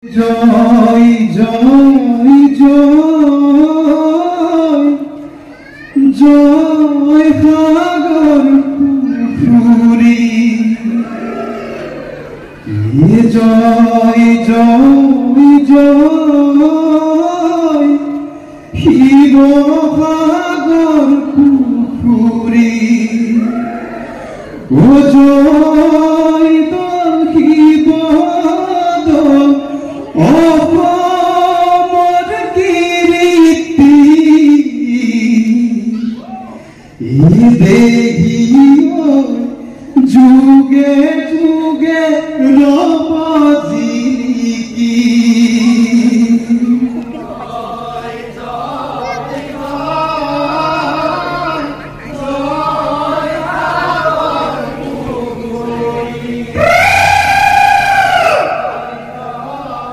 জয় জয় জয় জয় সাগর পুরী জয় জয় জয় hero সাগর পুরী ও জয় দহিব অপর কীর্তি দেহিও যুগে যুগে